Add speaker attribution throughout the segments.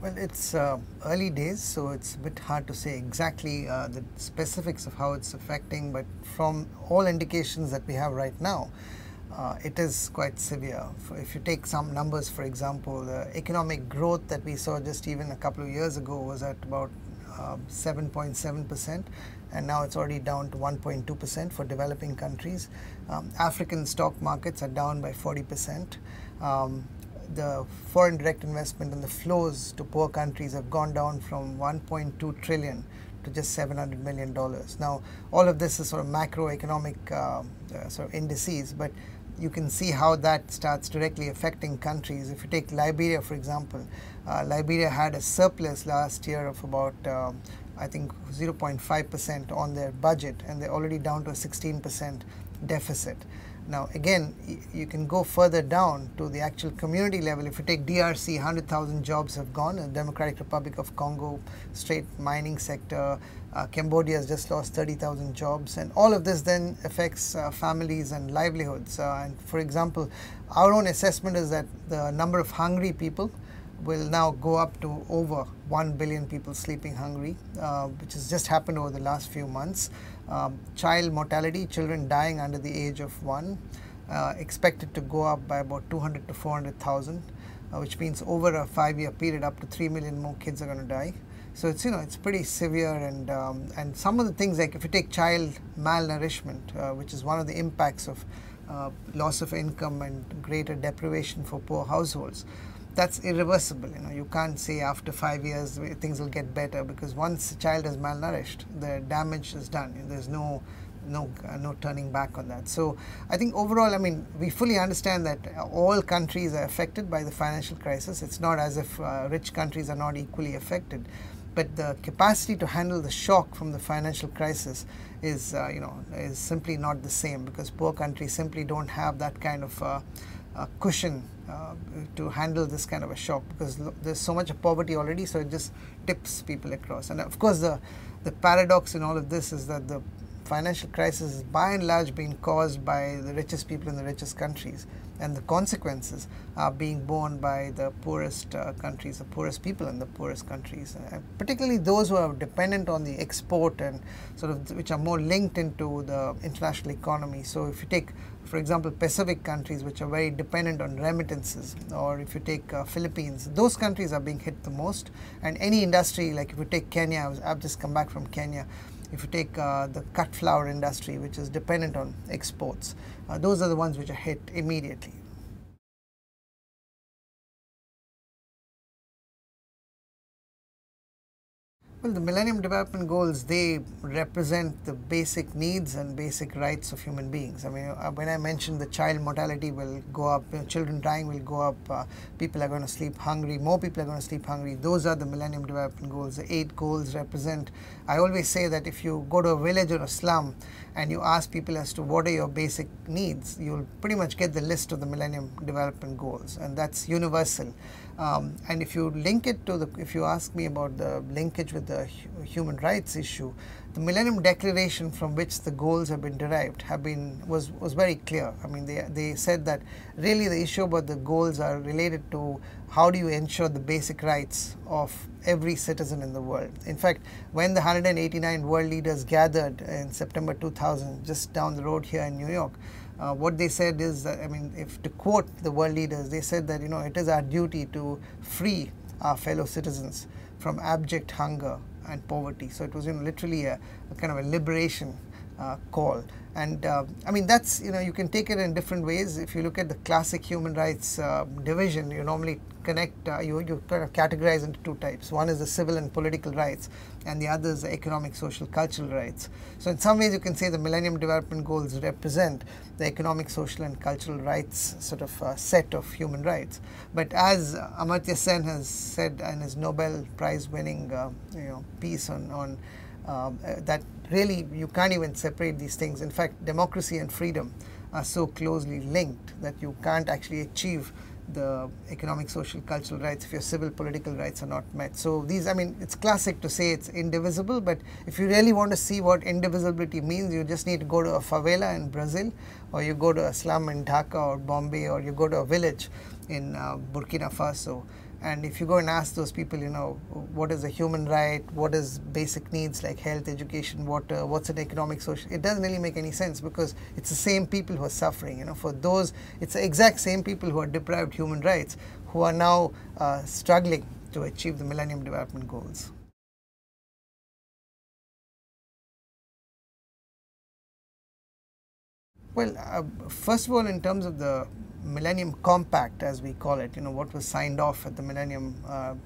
Speaker 1: Well, it's early days, so it's a bit hard to say exactly the specifics of how it's affecting, but from all indications that we have right now, it is quite severe. If you take some numbers, for example, the economic growth that we saw just even a couple of years ago was at about 7.7%, and now it's already down to 1.2% for developing countries. African stock markets are down by 40%. The foreign direct investment and the flows to poor countries have gone down from 1.2 trillion to just $700 million. Now, all of this is sort of macroeconomic sort of indices, but you can see how that starts directly affecting countries. If you take Liberia, for example, Liberia had a surplus last year of about I think 0.5% on their budget, and they're already down to a 16% deficit. Now again, you can go further down to the actual community level. If you take DRC, 100,000 jobs have gone. The Democratic Republic of Congo, straight mining sector. Cambodia has just lost 30,000 jobs, and all of this then affects families and livelihoods. And for example, our own assessment is that the number of hungry people will now go up to over 1 billion people sleeping hungry, which has just happened over the last few months. Child mortality, children dying under the age of 1, expected to go up by about 200 to 400,000, which means over a 5-year period, up to 3 million more kids are going to die. So it's, it's pretty severe, and some of the things, like if you take child malnourishment, which is one of the impacts of loss of income and greater deprivation for poor households, that's irreversible. You can't say after 5 years things will get better, because once a child is malnourished, the damage is done. There's no turning back on that. So I think overall, we fully understand that all countries are affected by the financial crisis. It's not as if rich countries are not equally affected, but the capacity to handle the shock from the financial crisis is is simply not the same, because poor countries simply don't have that kind of cushion to handle this kind of a shock, because there's so much of poverty already, so it just tips people across. And of course, the paradox in all of this is that the financial crisis is by and large being caused by the richest people in the richest countries, and the consequences are being borne by the poorest countries, the poorest people in the poorest countries, particularly those who are dependent on the export and sort of which are more linked into the international economy. So if you take, for example, Pacific countries which are very dependent on remittances, or if you take Philippines, those countries are being hit the most. And any industry, like if you take Kenya, I've just come back from Kenya, if you take the cut flour industry, which is dependent on exports, those are the ones which are hit immediately. Well, the Millennium Development Goals, they represent the basic needs and basic rights of human beings. When I mentioned the child mortality will go up, children dying will go up, people are going to sleep hungry, more people are going to sleep hungry, those are the Millennium Development Goals. The 8 goals represent, I always say that if you go to a village or a slum and you ask people as to what are your basic needs, you'll pretty much get the list of the Millennium Development Goals, and that's universal. And if you link it to if you ask me about the linkage with the human rights issue, the Millennium Declaration from which the goals have been derived was very clear. They said that really the issue about the goals are related to how do you ensure the basic rights of every citizen in the world. In fact, when the 189 world leaders gathered in September 2000, just down the road here in New York, what they said is that, if to quote the world leaders, they said that it is our duty to free our fellow citizens from abject hunger and poverty. So it was literally a kind of a liberation call. And that's, you can take it in different ways. If you look at the classic human rights division, you normally connect, you kind of categorize into 2 types. One is the civil and political rights, and the other is the economic, social, cultural rights. So in some ways you can say the Millennium Development Goals represent the economic, social and cultural rights sort of set of human rights. But as Amartya Sen has said in his Nobel Prize winning piece on that really you can't even separate these things. In fact, democracy and freedom are so closely linked that you can't actually achieve the economic, social, cultural rights if your civil, political rights are not met. So these, it's classic to say it's indivisible, but if you really want to see what indivisibility means, you just need to go to a favela in Brazil, or you go to a slum in Dhaka or Bombay, or you go to a village in Burkina Faso, And if you go and ask those people, what is a human right, what is basic needs like health, education, water, what's an economic, social, it doesn't really make any sense, because it's the same people who are suffering. For those, it's the exact same people who are deprived human rights who are now struggling to achieve the Millennium Development Goals. Well, first of all, in terms of the Millennium Compact, as we call it, what was signed off at the Millennium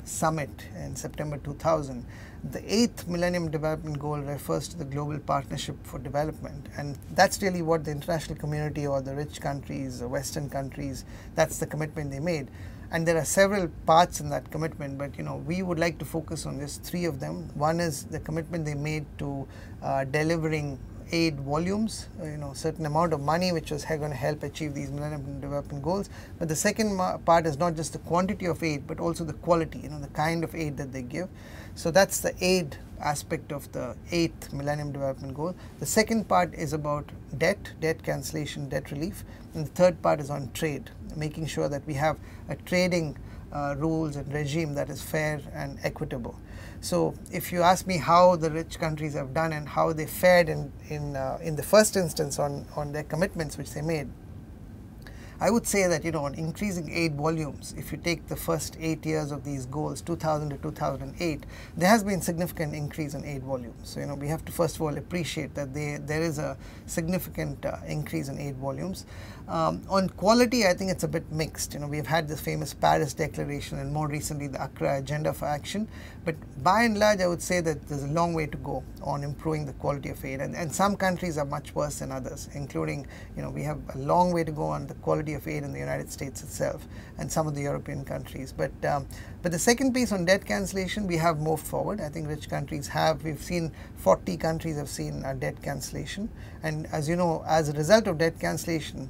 Speaker 1: Summit in September 2000, the 8th Millennium Development Goal refers to the Global Partnership for Development, and that's really what the international community, or the rich countries, the Western countries, that's the commitment they made. And there are several parts in that commitment, but we would like to focus on just 3 of them. One is the commitment they made to delivering aid volumes, certain amount of money which was going to help achieve these Millennium Development Goals. But the second part is not just the quantity of aid, but also the quality, the kind of aid that they give. So that's the aid aspect of the 8th Millennium Development Goal. The second part is about debt cancellation, debt relief. And the third part is on trade, making sure that we have a trading rules and regime that is fair and equitable. So if you ask me how the rich countries have done and how they fared in the first instance on their commitments which they made, I would say that on increasing aid volumes, if you take the first 8 years of these goals, 2000 to 2008, there has been significant increase in aid volumes. So we have to first of all appreciate that there is a significant increase in aid volumes. On quality, I think it's a bit mixed. We've had this famous Paris Declaration and more recently the Accra Agenda for Action, but by and large I would say that there's a long way to go on improving the quality of aid, and some countries are much worse than others, including we have a long way to go on the quality of aid in the United States itself and some of the European countries. But the second piece on debt cancellation, we have moved forward. I think rich countries we've seen 40 countries have seen debt cancellation, and as as a result of debt cancellation,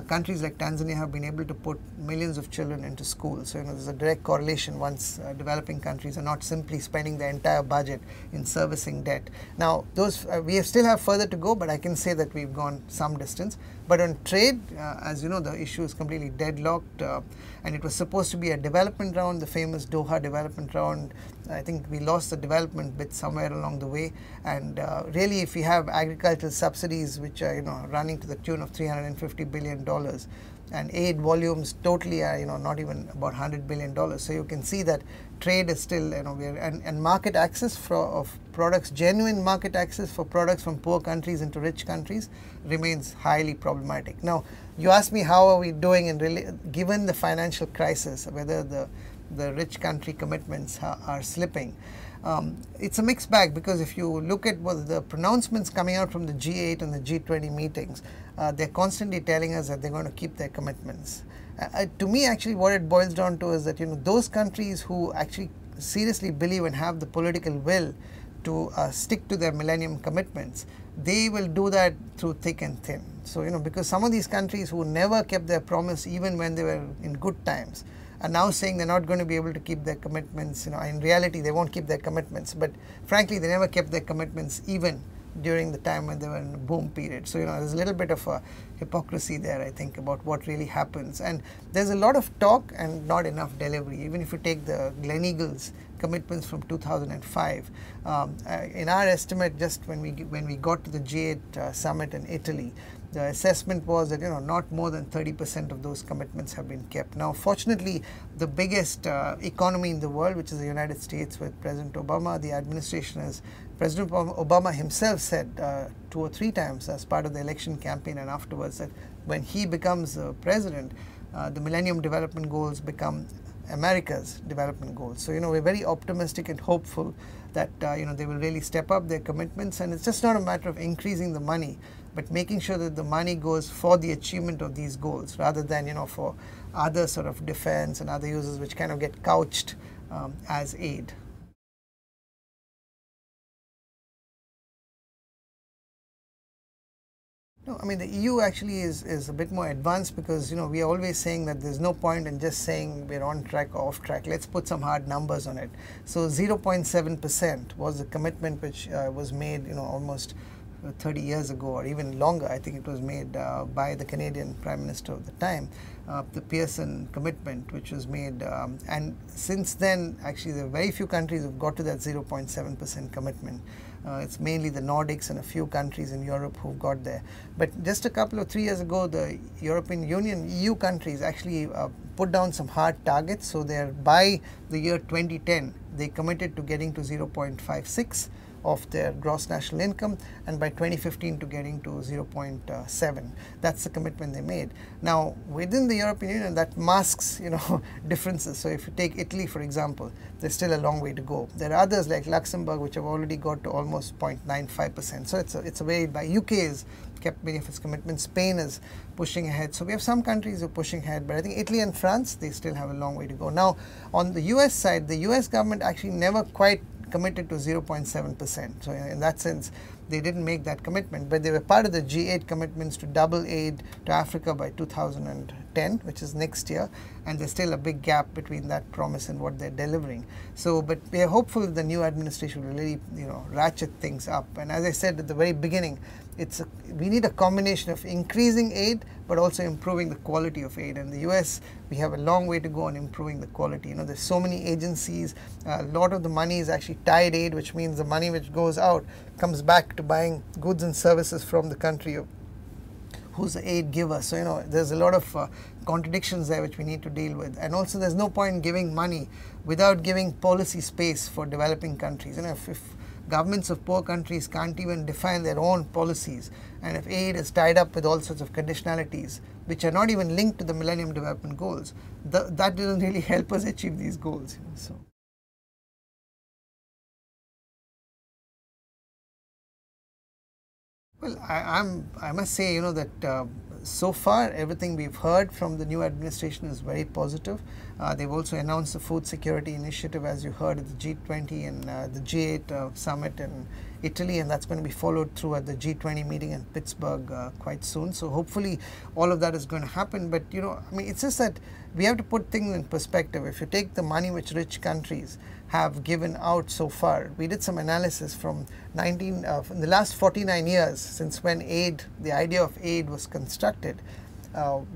Speaker 1: countries like Tanzania have been able to put millions of children into school. So there's a direct correlation once developing countries are not simply spending their entire budget in servicing debt. Now those we still have further to go, but I can say that we've gone some distance. But on trade, as the issue is completely deadlocked, and it was supposed to be a development round, the famous Doha development round. I think we lost the development bit somewhere along the way, and really if we have agricultural subsidies which are running to the tune of $350 billion, and aid volumes totally are not even about $100 billion. So you can see that trade is still and market access of products, genuine market access for products from poor countries into rich countries remains highly problematic. Now you ask me how are we doing given the financial crisis, whether the rich country commitments are slipping. It's a mixed bag, because if you look at what the pronouncements coming out from the G8 and the G20 meetings, they're constantly telling us that they're going to keep their commitments. To me, actually, what it boils down to is that those countries who actually seriously believe and have the political will to stick to their millennium commitments, they will do that through thick and thin. So because some of these countries who never kept their promise even when they were in good times are now saying they're not going to be able to keep their commitments. In reality they won't keep their commitments, but frankly they never kept their commitments even during the time when they were in a boom period. So there's a little bit of a hypocrisy there, I think, about what really happens, and there's a lot of talk and not enough delivery. Even if you take the Gleneagles commitments from 2005, in our estimate, just when we got to the G8 summit in Italy, the assessment was that not more than 30% of those commitments have been kept. Now fortunately, the biggest economy in the world, which is the United States with President Obama, the administration President Obama himself said 2 or 3 times as part of the election campaign and afterwards that when he becomes president, the Millennium Development Goals become America's development goals. So we're very optimistic and hopeful that they will really step up their commitments, and it's just not a matter of increasing the money, but making sure that the money goes for the achievement of these goals rather than for other sort of defense and other uses which kind of get couched as aid. No, I mean the EU actually is a bit more advanced, because we are always saying that there's no point in just saying we're on track or off track. Let's put some hard numbers on it. So 0.7% was the commitment which was made almost 30 years ago or even longer. I think it was made by the Canadian Prime Minister of the time, the Pearson commitment, which was made, and since then actually there are very few countries who have got to that 0.7% commitment. It's mainly the Nordics and a few countries in Europe who've got there. But just a couple of 3 years ago, the European Union, EU countries actually put down some hard targets. So they're, by the year 2010, they committed to getting to 0.56 of their gross national income, and by 2015 to getting to 0.7. That's the commitment they made. Now within the European Union, that masks differences. So if you take Italy for example, there's still a long way to go. There are others like Luxembourg which have already got to almost 0.95%. So it's a way, by UK has kept many of its commitments. Spain is pushing ahead. So we have some countries who are pushing ahead, but I think Italy and France, they still have a long way to go. Now on the US side, the US government actually never quite committed to 0.7%. So in that sense, they didn't make that commitment, but they were part of the G8 commitments to double aid to Africa by 2010, which is next year, and there's still a big gap between that promise and what they're delivering. So, but we are hopeful that the new administration will really, ratchet things up. And as I said at the very beginning, we need a combination of increasing aid but also improving the quality of aid. In the US, we have a long way to go on improving the quality. There's so many agencies. A lot of the money is actually tied aid, which means the money which goes out comes back to buying goods and services from the country of who's the aid giver. So there's a lot of contradictions there which we need to deal with. And also there's no point in giving money without giving policy space for developing countries. If governments of poor countries can't even define their own policies, and if aid is tied up with all sorts of conditionalities which are not even linked to the Millennium Development Goals, that doesn't really help us achieve these goals. So. Well, I must say, that so far everything we've heard from the new administration is very positive. They've also announced the food security initiative, as you heard, at the G20 and the G8 summit in Italy, and that's going to be followed through at the G20 meeting in Pittsburgh quite soon. So hopefully all of that is going to happen. But it's just that we have to put things in perspective. If you take the money which rich countries have given out so far, we did some analysis from in the last 49 years since when the idea of aid was constructed.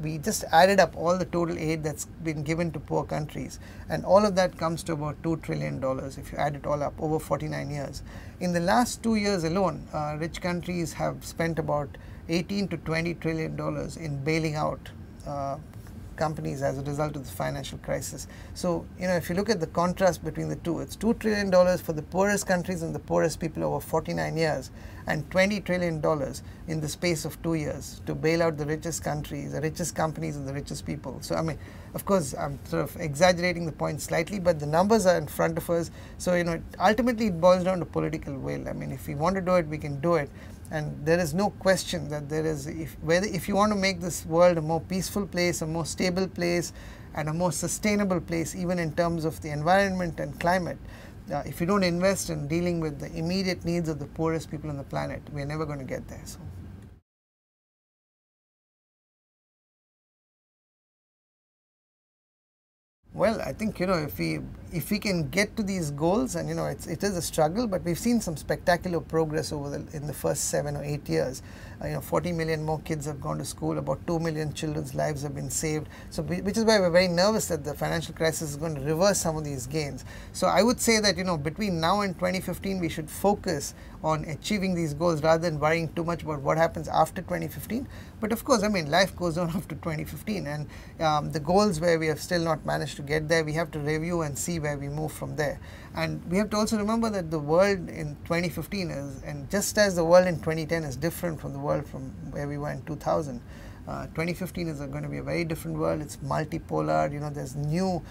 Speaker 1: We just added up all the total aid that's been given to poor countries, and all of that comes to about $2 trillion if you add it all up over 49 years. In the last 2 years alone, rich countries have spent about $18 to $20 trillion in bailing out companies as a result of the financial crisis. So, if you look at the contrast between the two, it's $2 trillion for the poorest countries and the poorest people over 49 years, and $20 trillion in the space of 2 years to bail out the richest countries, the richest companies and the richest people. So, of course, I'm sort of exaggerating the point slightly, but the numbers are in front of us. So, ultimately it boils down to political will. If we want to do it, we can do it. And there is no question that there is, if you want to make this world a more peaceful place, a more stable place, and a more sustainable place, even in terms of the environment and climate, if you don't invest in dealing with the immediate needs of the poorest people on the planet, we're never going to get there. So. Well, I think if we can get to these goals, and it is a struggle, but we've seen some spectacular progress in the first 7 or 8 years. 40 million more kids have gone to school, about 2 million children's lives have been saved. So, which is why we're very nervous that the financial crisis is going to reverse some of these gains. So, I would say that between now and 2015, we should focus on achieving these goals rather than worrying too much about what happens after 2015. But of course, life goes on after 2015, and the goals where we have still not managed to get there, we have to review and see where we move from there. And we have to also remember that the world in 2015 is, and just as the world in 2010 is different from the world from where we were in 2000, 2015 is going to be a very different world. It's multipolar. There's new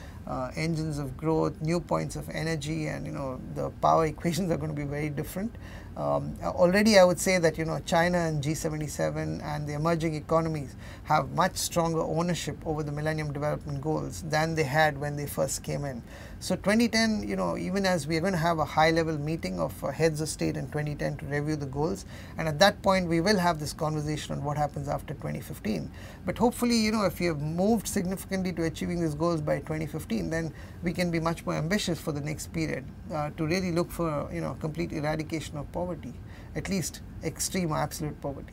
Speaker 1: engines of growth, new points of energy, and the power equations are going to be very different. Already I would say that China and G77 and the emerging economies have much stronger ownership over the Millennium Development Goals than they had when they first came in. So 2010, even as we are going to have a high-level meeting of heads of state in 2010 to review the goals, and at that point we will have this conversation on what happens after 2015. But hopefully, if we have moved significantly to achieving these goals by 2015, then we can be much more ambitious for the next period to really look for complete eradication of poverty. at least extreme or absolute poverty.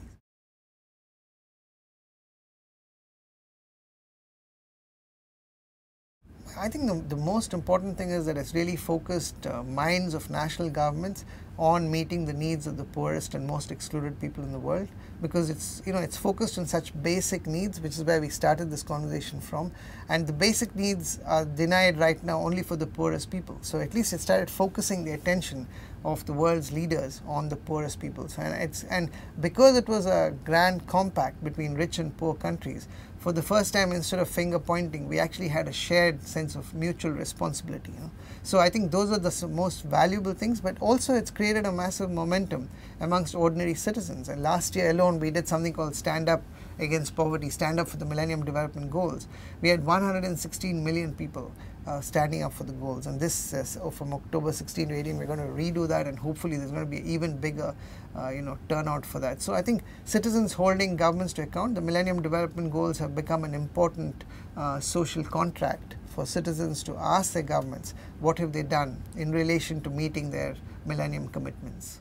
Speaker 1: I think the most important thing is that it's really focused minds of national governments on meeting the needs of the poorest and most excluded people in the world, because it's focused on such basic needs, which is where we started this conversation from, and the basic needs are denied right now only for the poorest people. So at least it started focusing the attention of the world's leaders on the poorest peoples, and because it was a grand compact between rich and poor countries, for the first time, instead of finger pointing, we actually had a shared sense of mutual responsibility. So I think those are the most valuable things, but also it's created a massive momentum amongst ordinary citizens. And last year alone, we did something called Stand Up Against Poverty, Stand Up for the Millennium Development Goals. We had 116 million people standing up for the goals, and this from October 16 to 18 we're going to redo that, and hopefully there's going to be even bigger turnout for that. So I think citizens holding governments to account, the Millennium Development Goals have become an important social contract for citizens to ask their governments what have they done in relation to meeting their millennium commitments.